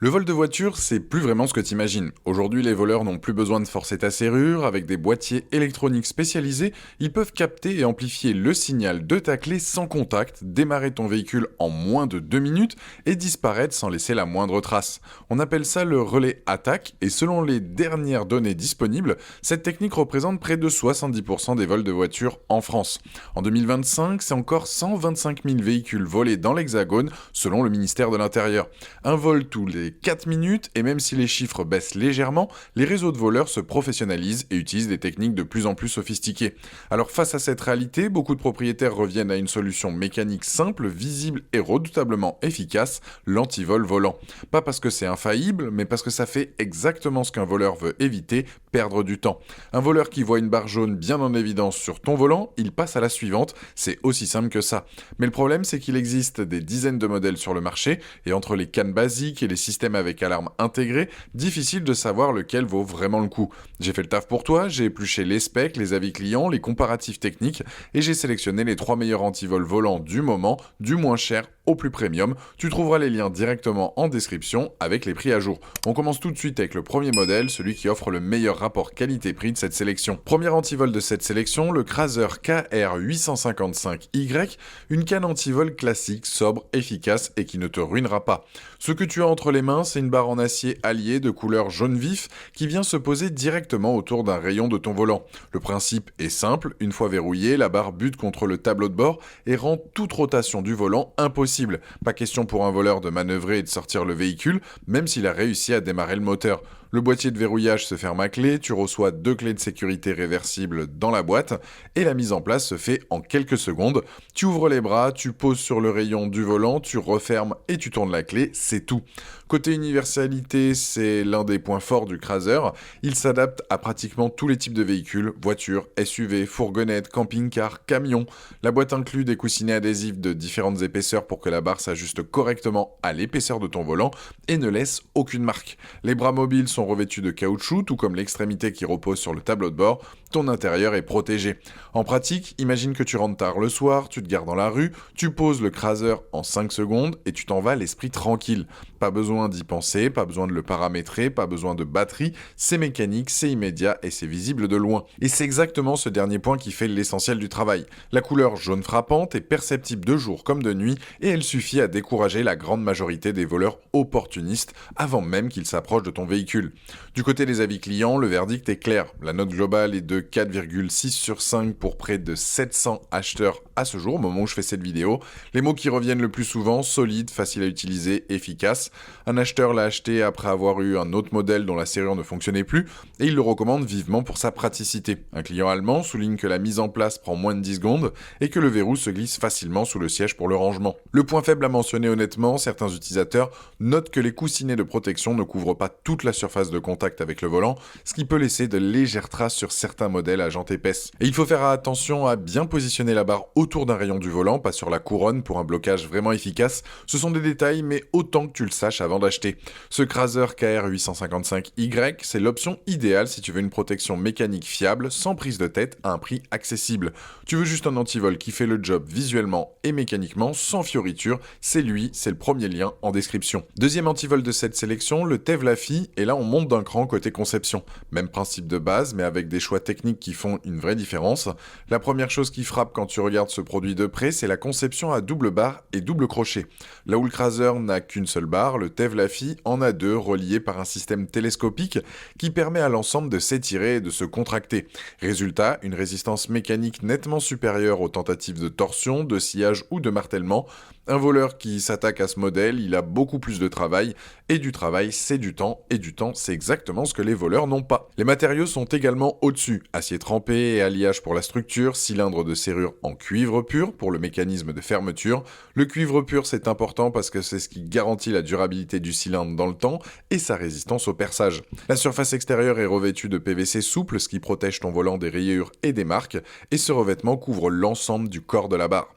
Le vol de voiture, c'est plus vraiment ce que t'imagines. Aujourd'hui, les voleurs n'ont plus besoin de forcer ta serrure. Avec des boîtiers électroniques spécialisés, ils peuvent capter et amplifier le signal de ta clé sans contact, démarrer ton véhicule en moins de 2 minutes et disparaître sans laisser la moindre trace. On appelle ça le relais attaque et selon les dernières données disponibles, cette technique représente près de 70% des vols de voitures en France. En 2025, c'est encore 125 000 véhicules volés dans l'Hexagone selon le ministère de l'Intérieur. Un vol tous les 4 minutes, et même si les chiffres baissent légèrement, les réseaux de voleurs se professionnalisent et utilisent des techniques de plus en plus sophistiquées. Alors face à cette réalité, beaucoup de propriétaires reviennent à une solution mécanique simple, visible et redoutablement efficace, l'antivol volant. Pas parce que c'est infaillible, mais parce que ça fait exactement ce qu'un voleur veut éviter, perdre du temps. Un voleur qui voit une barre jaune bien en évidence sur ton volant, il passe à la suivante, c'est aussi simple que ça. Mais le problème, c'est qu'il existe des dizaines de modèles sur le marché, et entre les cannes basiques et les systèmes avec alarme intégrée, difficile de savoir lequel vaut vraiment le coup. J'ai fait le taf pour toi, j'ai épluché les specs, les avis clients, les comparatifs techniques, et j'ai sélectionné les 3 meilleurs antivols volants du moment, du moins cher au plus premium. Tu trouveras les liens directement en description avec les prix à jour. On commence tout de suite avec le premier modèle, celui qui offre le meilleur rapport qualité-prix de cette sélection. Premier antivol de cette sélection, le Craser KR855Y, une canne antivol classique, sobre, efficace et qui ne te ruinera pas. Ce que tu as entre les mains, c'est une barre en acier alliée de couleur jaune vif qui vient se poser directement autour d'un rayon de ton volant. Le principe est simple, une fois verrouillée, la barre bute contre le tableau de bord et rend toute rotation du volant impossible. Pas question pour un voleur de manœuvrer et de sortir le véhicule, même s'il a réussi à démarrer le moteur. Le boîtier de verrouillage se ferme à clé, tu reçois 2 clés de sécurité réversibles dans la boîte et la mise en place se fait en quelques secondes. Tu ouvres les bras, tu poses sur le rayon du volant, tu refermes et tu tournes la clé, c'est tout. Côté universalité, c'est l'un des points forts du Craser. Il s'adapte à pratiquement tous les types de véhicules, voitures, SUV, fourgonnettes, camping-cars, camions. La boîte inclut des coussinets adhésifs de différentes épaisseurs pour que la barre s'ajuste correctement à l'épaisseur de ton volant et ne laisse aucune marque. Les bras mobiles sont revêtus de caoutchouc, tout comme l'extrémité qui repose sur le tableau de bord. Ton intérieur est protégé. En pratique, imagine que tu rentres tard le soir, tu te gares dans la rue, tu poses le Craser en 5 secondes et tu t'en vas l'esprit tranquille. Pas besoin d'y penser, pas besoin de le paramétrer, pas besoin de batterie, c'est mécanique, c'est immédiat et c'est visible de loin. Et c'est exactement ce dernier point qui fait l'essentiel du travail. La couleur jaune frappante est perceptible de jour comme de nuit et elle suffit à décourager la grande majorité des voleurs opportunistes avant même qu'ils s'approchent de ton véhicule. Du côté des avis clients, le verdict est clair. La note globale est de 4,6 sur 5 pour près de 700 acheteurs à ce jour, au moment où je fais cette vidéo. Les mots qui reviennent le plus souvent, solide, facile à utiliser, efficace. Un acheteur l'a acheté après avoir eu un autre modèle dont la serrure ne fonctionnait plus et il le recommande vivement pour sa praticité. Un client allemand souligne que la mise en place prend moins de 10 secondes et que le verrou se glisse facilement sous le siège pour le rangement. Le point faible à mentionner honnêtement, certains utilisateurs notent que les coussinets de protection ne couvrent pas toute la surface de contact avec le volant, ce qui peut laisser de légères traces sur certains modèles à jantes épaisses. Et il faut faire attention à bien positionner la barre autour d'un rayon du volant, pas sur la couronne pour un blocage vraiment efficace. Ce sont des détails, mais autant que tu le saches avant d'acheter. Ce Craser KR855Y, c'est l'option idéale si tu veux une protection mécanique fiable, sans prise de tête, à un prix accessible. Tu veux juste un antivol qui fait le job visuellement et mécaniquement, sans fioritures, c'est lui, c'est le premier lien en description. Deuxième antivol de cette sélection, le Tevlafi, et là on monte d'un cran côté conception. Même principe de base, mais avec des choix techniques qui font une vraie différence. La première chose qui frappe quand tu regardes ce produit de près, c'est la conception à double barre et double crochet. Là où le Craser n'a qu'une seule barre, le Tevlafi en a deux, reliés par un système télescopique qui permet à l'ensemble de s'étirer et de se contracter. Résultat, une résistance mécanique nettement supérieure aux tentatives de torsion, de sciage ou de martèlement. Un voleur qui s'attaque à ce modèle, il a beaucoup plus de travail, et du travail c'est du temps, et du temps c'est exactement ce que les voleurs n'ont pas. Les matériaux sont également au-dessus, acier trempé et alliage pour la structure, cylindre de serrure en cuivre pur pour le mécanisme de fermeture. Le cuivre pur c'est important parce que c'est ce qui garantit la durabilité du cylindre dans le temps et sa résistance au perçage. La surface extérieure est revêtue de PVC souple, ce qui protège ton volant des rayures et des marques, et ce revêtement couvre l'ensemble du corps de la barre.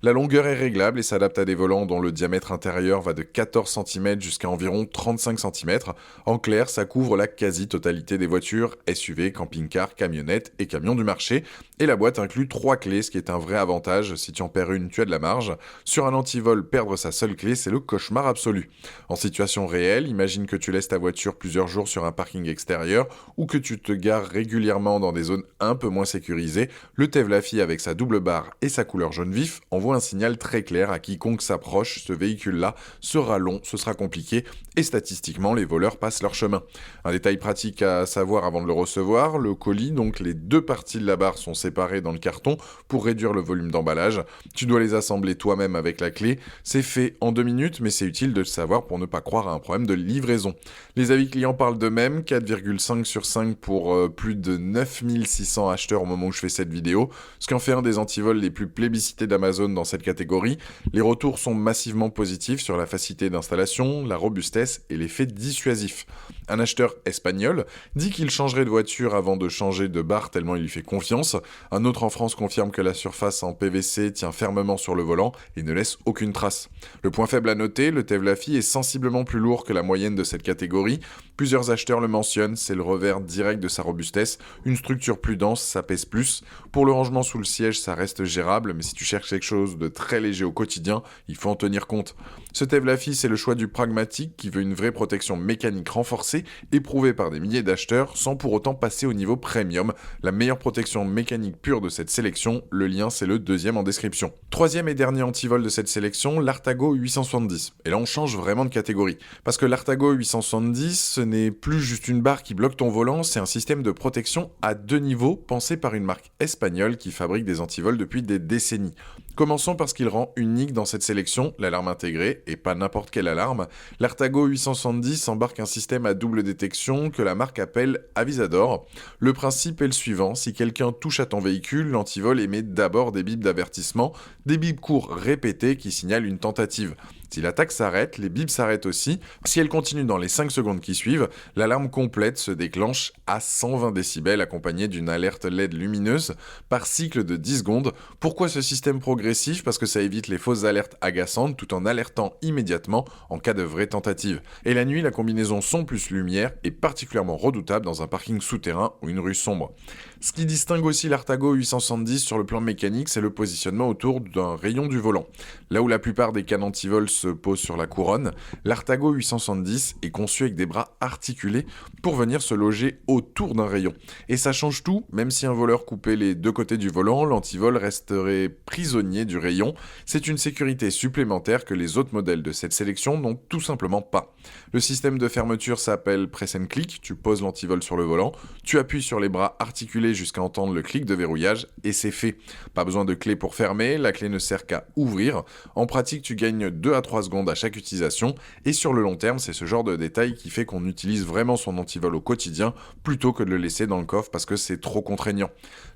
La longueur est réglable et s'adapte à des volants dont le diamètre intérieur va de 14 cm jusqu'à environ 35 cm. En clair, ça couvre la quasi-totalité des voitures, SUV, camping-car, camionnettes et camions du marché. Et la boîte inclut 3 clés, ce qui est un vrai avantage. Si tu en perds une, tu as de la marge. Sur un antivol, perdre sa seule clé, c'est le cauchemar absolu. En situation réelle, imagine que tu laisses ta voiture plusieurs jours sur un parking extérieur ou que tu te gares régulièrement dans des zones un peu moins sécurisées. Le Tevlafi avec sa double barre et sa couleur jaune vif envoie un signal très clair à quiconque s'approche. Ce véhicule-là sera long, ce sera compliqué et statistiquement, les voleurs passent leur chemin. Un détail pratique à savoir avant de le recevoir, le colis, donc les deux parties de la barre sont séparées dans le carton pour réduire le volume d'emballage. Tu dois les assembler toi-même avec la clé. C'est fait en 2 minutes, mais c'est utile de le savoir pour ne pas croire à un problème de livraison. Les avis clients parlent d'eux-mêmes, 4,5 sur 5 pour plus de 9600 acheteurs au moment où je fais cette vidéo, ce qui en fait un des antivols les plus plébiscités d'Amazon dans cette catégorie. Les retours sont massivement positifs sur la facilité d'installation, la robustesse et l'effet dissuasif. Un acheteur espagnol dit qu'il changerait de voiture avant de changer de barre tellement il lui fait confiance. Un autre en France confirme que la surface en PVC tient fermement sur le volant et ne laisse aucune trace. Le point faible à noter, le Tevlafi est sensiblement plus lourd que la moyenne de cette catégorie. Plusieurs acheteurs le mentionnent, c'est le revers direct de sa robustesse. Une structure plus dense, ça pèse plus. Pour le rangement sous le siège, ça reste gérable, mais si tu cherches quelque chose de très léger au quotidien, il faut en tenir compte. Ce Tevlafi, c'est le choix du pragmatique qui veut une vraie protection mécanique renforcée, éprouvée par des milliers d'acheteurs, sans pour autant passer au niveau premium. La meilleure protection mécanique pure de cette sélection, le lien c'est le deuxième en description. Troisième et dernier antivol de cette sélection, l'Artago 870. Et là on change vraiment de catégorie. Parce que l'Artago 870, ce n'est plus juste une barre qui bloque ton volant, c'est un système de protection à 2 niveaux, pensé par une marque espagnole qui fabrique des antivols depuis des décennies. Commençons par ce qu'il rend unique dans cette sélection, l'alarme intégrée, et pas n'importe quelle alarme. L'Artago 870 embarque un système à double détection que la marque appelle Avisador. Le principe est le suivant, si quelqu'un touche à ton véhicule, l'antivol émet d'abord des bips d'avertissement, des bips courts répétés qui signalent une tentative. Si l'attaque s'arrête, les bips s'arrêtent aussi. Si elle continue dans les 5 secondes qui suivent, l'alarme complète se déclenche à 120 décibels accompagnée d'une alerte LED lumineuse par cycle de 10 secondes. Pourquoi ce système progressif ? Parce que ça évite les fausses alertes agaçantes tout en alertant immédiatement en cas de vraie tentative. Et la nuit, la combinaison son plus lumière est particulièrement redoutable dans un parking souterrain ou une rue sombre. Ce qui distingue aussi l'Artago 870 sur le plan mécanique, c'est le positionnement autour d'un rayon du volant. Là où la plupart des cannes antivol se posent sur la couronne, l'Artago 870 est conçu avec des bras articulés pour venir se loger autour d'un rayon. Et ça change tout, même si un voleur coupait les deux côtés du volant, l'antivol resterait prisonnier du rayon. C'est une sécurité supplémentaire que les autres modèles de cette sélection n'ont tout simplement pas. Le système de fermeture s'appelle Press and Click, tu poses l'antivol sur le volant, tu appuies sur les bras articulés jusqu'à entendre le clic de verrouillage et c'est fait. Pas besoin de clé pour fermer, la clé ne sert qu'à ouvrir. En pratique, tu gagnes 2 à 3 secondes à chaque utilisation et sur le long terme, c'est ce genre de détail qui fait qu'on utilise vraiment son antivol au quotidien plutôt que de le laisser dans le coffre parce que c'est trop contraignant.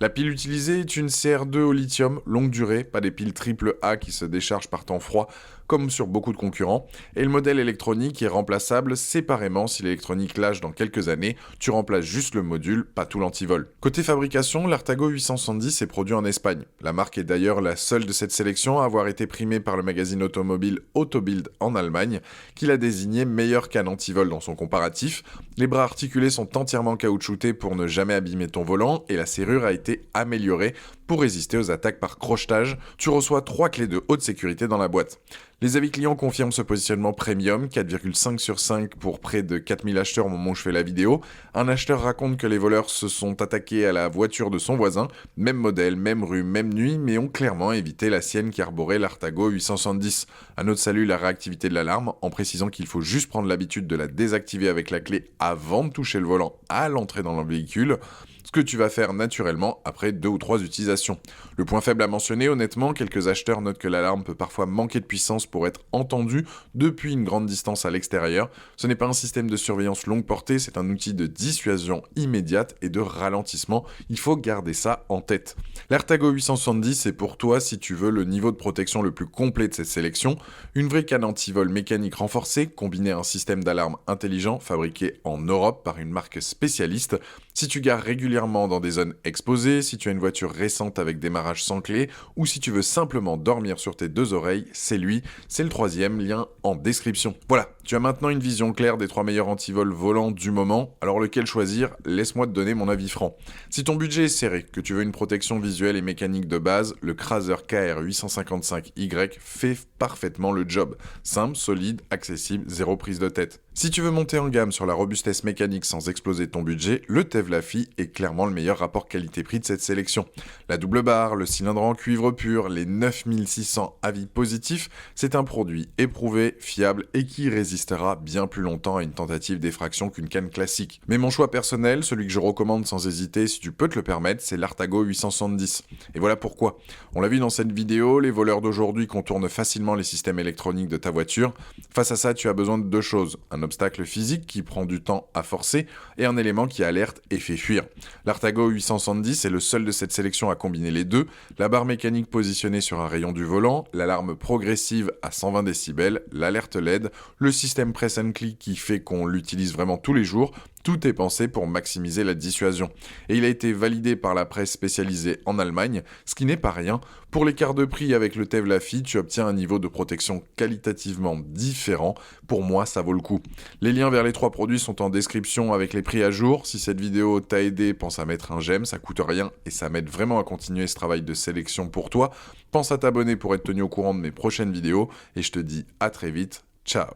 La pile utilisée est une CR2 au lithium, longue durée, pas des piles AAA qui se déchargent par temps froid comme sur beaucoup de concurrents, et le modèle électronique est remplaçable séparément si l'électronique lâche dans quelques années, tu remplaces juste le module, pas tout l'antivol. Côté fabrication, l'Artago 870 est produit en Espagne. La marque est d'ailleurs la seule de cette sélection à avoir été primée par le magazine automobile Autobild en Allemagne, qui l'a désigné meilleur canne antivol dans son comparatif. Les bras articulés sont entièrement caoutchoutés pour ne jamais abîmer ton volant, et la serrure a été améliorée pour résister aux attaques par crochetage. Tu reçois 3 clés de haute sécurité dans la boîte. Les avis clients confirment ce positionnement premium, 4,5 sur 5 pour près de 4000 acheteurs au moment où je fais la vidéo. Un acheteur raconte que les voleurs se sont attaqués à la voiture de son voisin, même modèle, même rue, même nuit, mais ont clairement évité la sienne qui arborait l'Artago 870. Un autre salue la réactivité de l'alarme en précisant qu'il faut juste prendre l'habitude de la désactiver avec la clé avant de toucher le volant à l'entrée dans le véhicule. Ce que tu vas faire naturellement après 2 ou 3 utilisations. Le point faible à mentionner, honnêtement, quelques acheteurs notent que l'alarme peut parfois manquer de puissance pour être entendue depuis une grande distance à l'extérieur. Ce n'est pas un système de surveillance longue portée, c'est un outil de dissuasion immédiate et de ralentissement. Il faut garder ça en tête. L'Artago 870, c'est pour toi si tu veux le niveau de protection le plus complet de cette sélection. Une vraie canne antivol mécanique renforcée, combinée à un système d'alarme intelligent fabriqué en Europe par une marque spécialiste. Si tu gares régulièrement régulièrement dans des zones exposées, si tu as une voiture récente avec démarrage sans clé, ou si tu veux simplement dormir sur tes deux oreilles, c'est lui, c'est le troisième, lien en description. Voilà, tu as maintenant une vision claire des 3 meilleurs antivols volants du moment, alors lequel choisir? Laisse-moi te donner mon avis franc. Si ton budget est serré, que tu veux une protection visuelle et mécanique de base, le Craser KR855Y fait parfaitement le job. Simple, solide, accessible, zéro prise de tête. Si tu veux monter en gamme sur la robustesse mécanique sans exploser ton budget, le Tevlafi est clairement le meilleur rapport qualité-prix de cette sélection. La double barre, le cylindre en cuivre pur, les 9600 avis positifs, c'est un produit éprouvé, fiable et qui résistera bien plus longtemps à une tentative d'effraction qu'une canne classique. Mais mon choix personnel, celui que je recommande sans hésiter si tu peux te le permettre, c'est l'Artago 870. Et voilà pourquoi. On l'a vu dans cette vidéo, les voleurs d'aujourd'hui contournent facilement les systèmes électroniques de ta voiture. Face à ça, tu as besoin de deux choses. Un obstacle physique qui prend du temps à forcer et un élément qui alerte et fait fuir. L'Artago 870 est le seul de cette sélection à combiner les deux, la barre mécanique positionnée sur un rayon du volant, l'alarme progressive à 120 décibels, l'alerte LED, le système press and click qui fait qu'on l'utilise vraiment tous les jours. Tout est pensé pour maximiser la dissuasion. Et il a été validé par la presse spécialisée en Allemagne, ce qui n'est pas rien. Pour l'écart de prix avec le Tevlafi, tu obtiens un niveau de protection qualitativement différent. Pour moi, ça vaut le coup. Les liens vers les 3 produits sont en description avec les prix à jour. Si cette vidéo t'a aidé, pense à mettre un j'aime, ça coûte rien et ça m'aide vraiment à continuer ce travail de sélection pour toi. Pense à t'abonner pour être tenu au courant de mes prochaines vidéos et je te dis à très vite. Ciao.